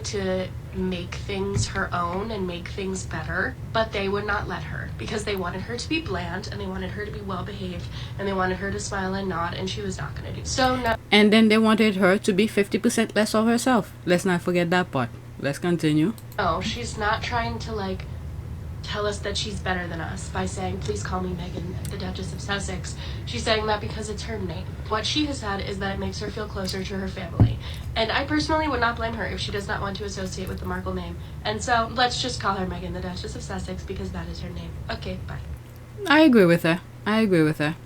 to make things her own and make things better, but they would not let her because they wanted her to be bland and they wanted her to be well behaved and they wanted her to smile and nod, and she was not going to do so. No. And then they wanted her to be 50% less of herself. Let's not forget that part. Let's continue. No, she's not trying to tell us that she's better than us by saying, please call me Meghan, the Duchess of Sussex. She's saying that because it's her name. What she has said is that it makes her feel closer to her family. And I personally would not blame her if she does not want to associate with the Markle name. And so let's just call her Meghan, the Duchess of Sussex, because that is her name. Okay, bye. I agree with her. I agree with her.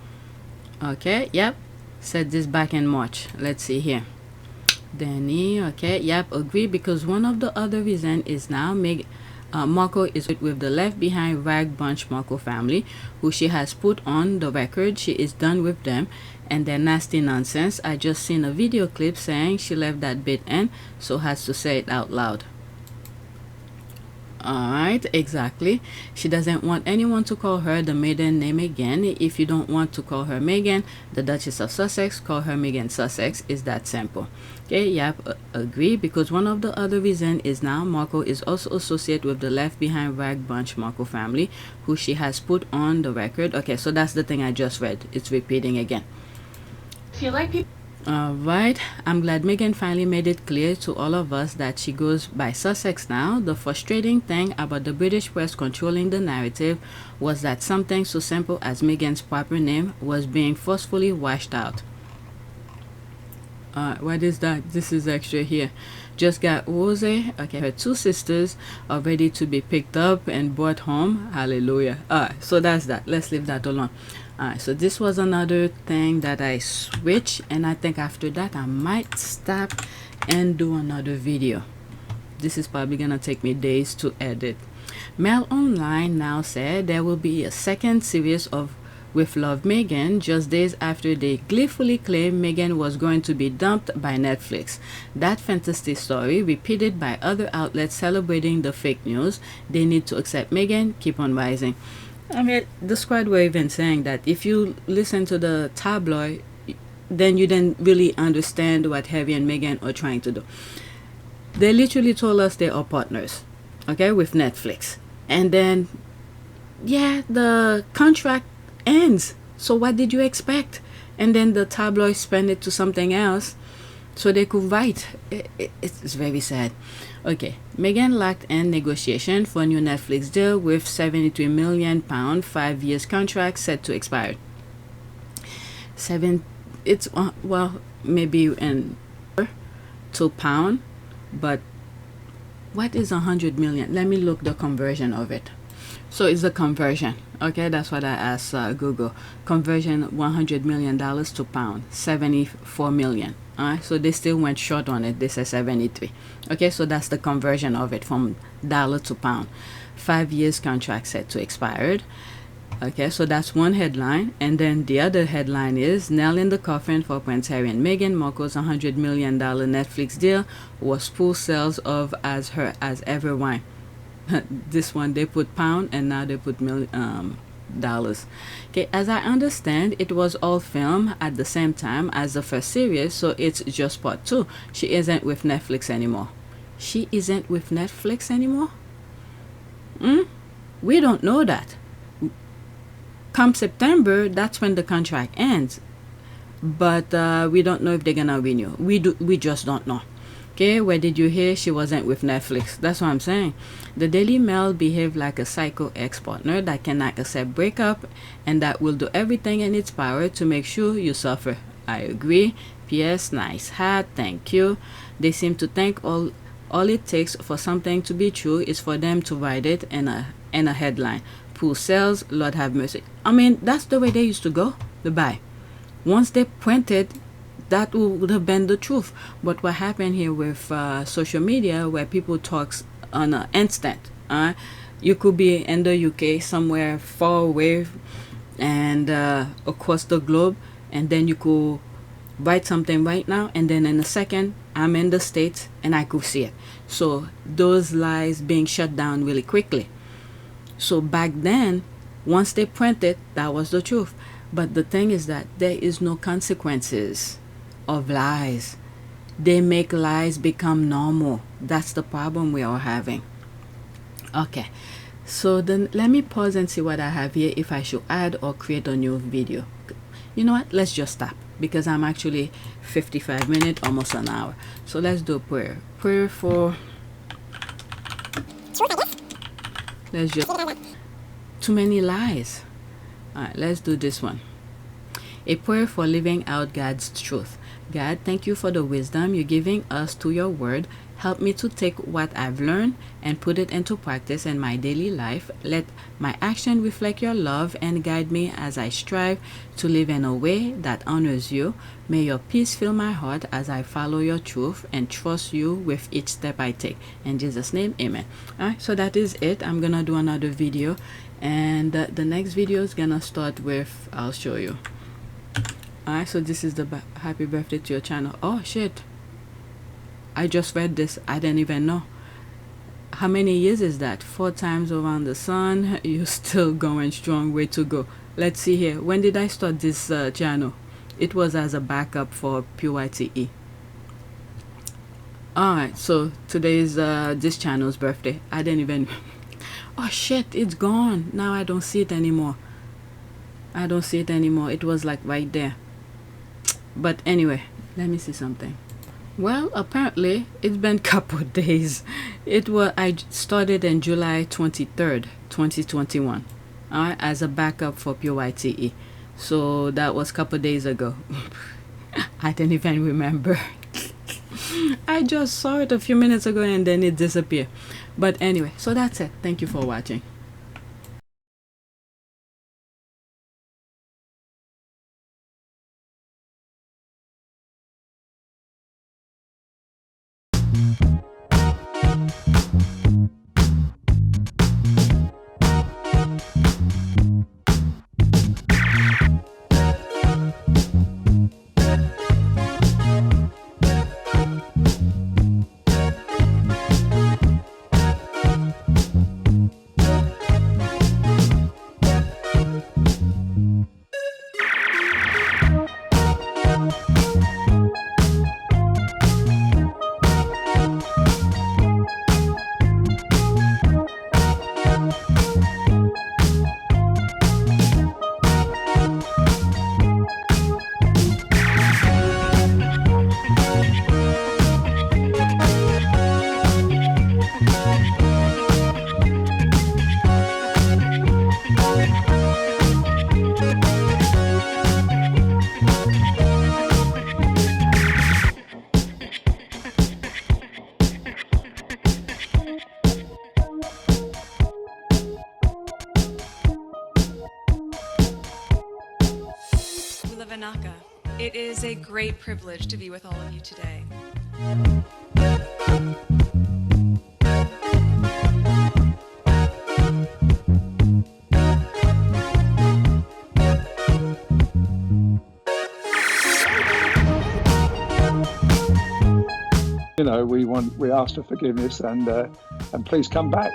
Okay, yep. Said this back in March. Let's see here. Danny, okay, yep, agree, because one of the other reason is now Markle is with the left behind rag bunch Markle family, who she has put on the record she is done with them and their nasty nonsense. I just seen a video clip saying she left that bit in, so has to say it out loud. Alright, exactly. She doesn't want anyone to call her the maiden name again. If you don't want to call her Meghan, the Duchess of Sussex, call her Meghan Sussex. Is that simple. Okay, yep, agree, because one of the other reason is now Markle is also associated with the left behind rag bunch Markle family, who she has put on the record. Okay, so that's the thing I just read. It's repeating again. I feel like people... Alright, I'm glad Meghan finally made it clear to all of us that she goes by Sussex now. The frustrating thing about the British press controlling the narrative was that something so simple as Meghan's proper name was being forcefully washed out. What is that? This is extra here. Just got Rose, okay, her two sisters are ready to be picked up and brought home. Hallelujah. So that's that. Let's leave that alone. So this was another thing that I switched, and I think after that I might stop and do another video. This is probably gonna take me days to edit. Mail Online now said there will be a second series of With Love Meghan just days after they gleefully claimed Meghan was going to be dumped by Netflix. That fantastic story repeated by other outlets celebrating the fake news. They need to accept Meghan, keep on rising. I mean, the squad were even saying that if you listen to the tabloid, then you didn't really understand what Harry and Meghan are trying to do. They literally told us they are partners, okay, with Netflix. And then, yeah, the contract ends. So what did you expect? And then the tabloid spent it to something else so they could write. It's very sad. Okay, Meghan locked in negotiation for a new Netflix deal with £73 million 5 years contract set to expire. It's well, maybe in to pound, but what is 100 million? Let me look the conversion of it. So it's a conversion. Okay, that's what I asked Google. Conversion $100 million to pound, 74 million. So they still went short on it. They said 73. Okay, so that's the conversion of it from dollar to pound. 5 years contract set to expired. Okay, so that's one headline. And then the other headline is nail in the coffin for Prince Harry and Meghan. Markle's $100 million Netflix deal was full sales of As Ever Wine. This one they put pound and now they put dollars. Okay, as I understand, it was all filmed at the same time as the first series, so it's just part 2. She isn't with Netflix anymore. She isn't with Netflix anymore? We don't know that. Come September, that's when the contract ends. But we don't know if they're gonna renew. We just don't know. Okay, where did you hear she wasn't with Netflix? That's what I'm saying. The Daily Mail behaved like a psycho ex-partner that cannot accept breakup and that will do everything in its power to make sure you suffer. I agree. P.S. Nice hat. Thank you. They seem to think all it takes for something to be true is for them to write it in a headline. Pool sales, Lord have mercy. I mean, that's the way they used to go. The buy. Once they printed, that would have been the truth. But what happened here with social media, where people talk on an instant, you could be in the UK somewhere far away and across the globe, and then you could write something right now, and then in a second I'm in the States and I could see it. So those lies being shut down really quickly. So back then, once they printed, that was the truth. But the thing is that there is no consequences of lies. They make lies become normal. That's the problem we are having. Okay, so then let me pause and see what I have here, if I should add or create a new video. You know what, let's just stop, because I'm actually 55 minutes, almost an hour. So let's do a prayer for let's just... Too many lies. Alright, let's do this one. A prayer for living out God's truth. God, thank you for the wisdom you're giving us to your word. Help me to take what I've learned and put it into practice in my daily life. Let my action reflect your love and guide me as I strive to live in a way that honors you. May your peace fill my heart as I follow your truth and trust you with each step I take. In Jesus' name, amen. Alright, so that is it. I'm gonna do another video, and the next video is gonna start with, I'll show you. Alright, so this is the happy birthday to your channel. Oh shit, I just read this. I didn't even know. How many years is that? 4 times around the sun. You're still going strong. Way to go. Let's see here. When did I start this channel? It was as a backup for PYTE. Alright, so today is this channel's birthday. I didn't even... Oh shit, it's gone. Now I don't see it anymore. I don't see it anymore. It was like right there. But anyway, let me see something. Well, apparently it's been a couple of days. I started in July 23rd, 2021. Alright, as a backup for PYTE. So that was a couple of days ago. I didn't even remember. I just saw it a few minutes ago and then it disappeared. But anyway, so that's it. Thank you for watching. It is a great privilege to be with all of you today. You know, we ask for forgiveness and please come back.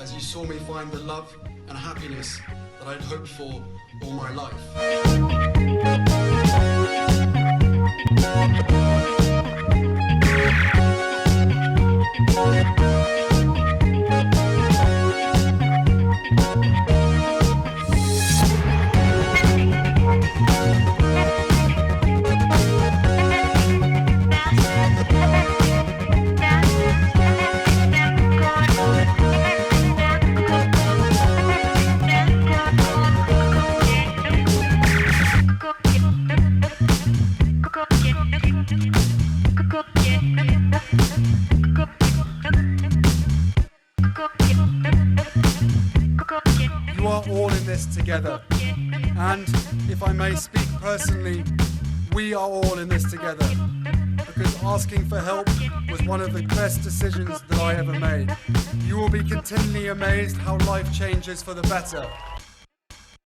As you saw me find the love and happiness that I'd hoped for all my life. You are all in this together, and if I may speak personally, we are all in this together, because asking for help was one of the best decisions that I ever made. You will be continually amazed how life changes for the better.